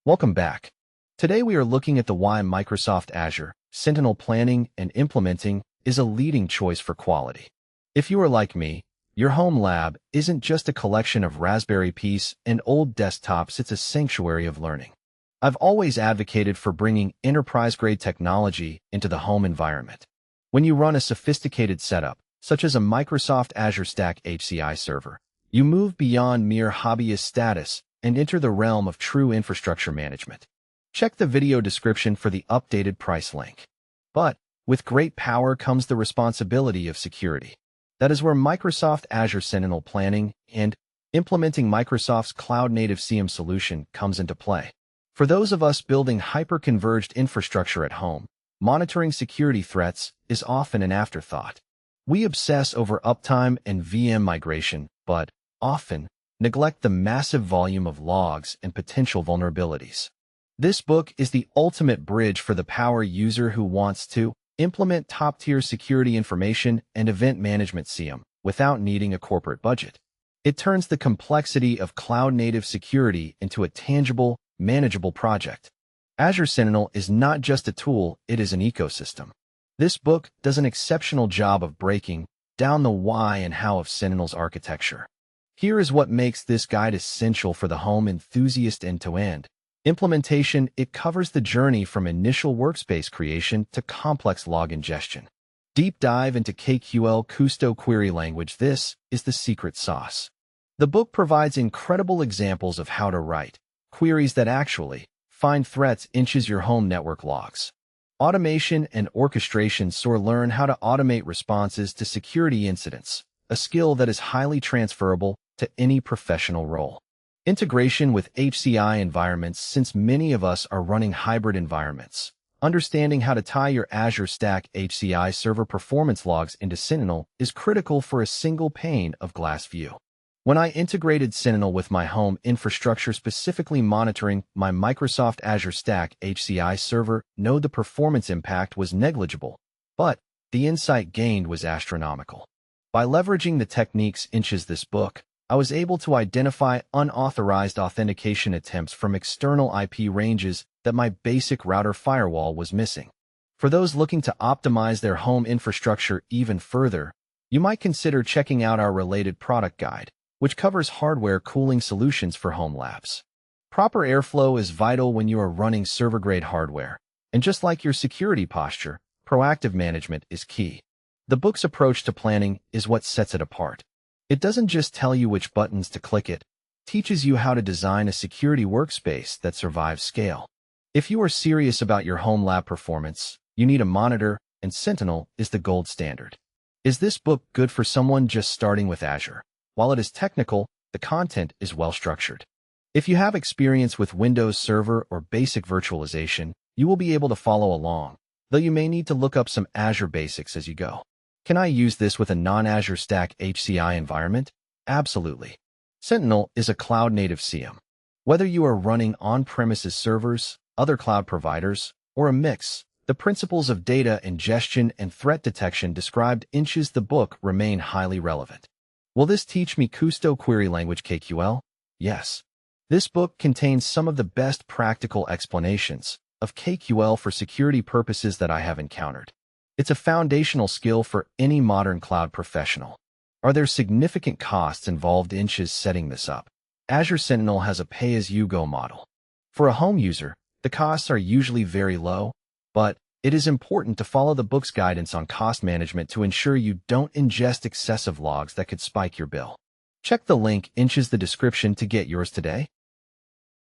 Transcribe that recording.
Welcome back. Today we are looking at the why Microsoft Azure Sentinel Planning and implementing is a leading choice for quality. If you are like me, your home lab isn't just a collection of Raspberry Pis and old desktops, it's a sanctuary of learning. I've always advocated for bringing enterprise-grade technology into the home environment. When you run a sophisticated setup, such as a Microsoft Azure Stack HCI server, you move beyond mere hobbyist status and enter the realm of true infrastructure management. Check the video description for the updated price link. But with great power comes the responsibility of security. That is where Microsoft Azure Sentinel Planning and implementing Microsoft's cloud-native SIEM solution comes into play. For those of us building hyper-converged infrastructure at home, monitoring security threats is often an afterthought. We obsess over uptime and VM migration, but often neglect the massive volume of logs and potential vulnerabilities. This book is the ultimate bridge for the power user who wants to implement top-tier security information and event management SIEM without needing a corporate budget. It turns the complexity of cloud-native security into a tangible, manageable project. Azure Sentinel is not just a tool, it is an ecosystem. This book does an exceptional job of breaking down the why and how of Sentinel's architecture. Here is what makes this guide essential for the home enthusiast end-to-end. Implementation, it covers the journey from initial workspace creation to complex log ingestion. Deep dive into KQL Kusto query language, this is the secret sauce. The book provides incredible examples of how to write queries that actually find threats inches your home network logs. Automation and orchestration soar learn how to automate responses to security incidents, a skill that is highly transferable to any professional role. Integration with HCI environments, since many of us are running hybrid environments. Understanding how to tie your Azure Stack HCI server performance logs into Sentinel is critical for a single pane of glass view. When I integrated Sentinel with my home infrastructure, specifically monitoring my Microsoft Azure Stack HCI server node, the performance impact was negligible, but the insight gained was astronomical. By leveraging the techniques inches this book, I was able to identify unauthorized authentication attempts from external IP ranges that my basic router firewall was missing. For those looking to optimize their home infrastructure even further, you might consider checking out our related product guide, which covers hardware cooling solutions for home labs. Proper airflow is vital when you are running server-grade hardware, and just like your security posture, proactive management is key. The book's approach to planning is what sets it apart. It doesn't just tell you which buttons to click, it teaches you how to design a security workspace that survives scale. If you are serious about your home lab performance, you need a monitor, and Sentinel is the gold standard. Is this book good for someone just starting with Azure? While it is technical, the content is well-structured. If you have experience with Windows Server or basic virtualization, you will be able to follow along, though you may need to look up some Azure basics as you go. Can I use this with a non-Azure Stack HCI environment? Absolutely. Sentinel is a cloud-native SIEM. Whether you are running on-premises servers, other cloud providers, or a mix, the principles of data ingestion and threat detection described inches the book remain highly relevant. Will this teach me Kusto query language KQL? Yes. This book contains some of the best practical explanations of KQL for security purposes that I have encountered. It's a foundational skill for any modern cloud professional. Are there significant costs involved inches setting this up? Azure Sentinel has a pay-as-you-go model. For a home user, the costs are usually very low, but it is important to follow the book's guidance on cost management to ensure you don't ingest excessive logs that could spike your bill. Check the link inches the description to get yours today.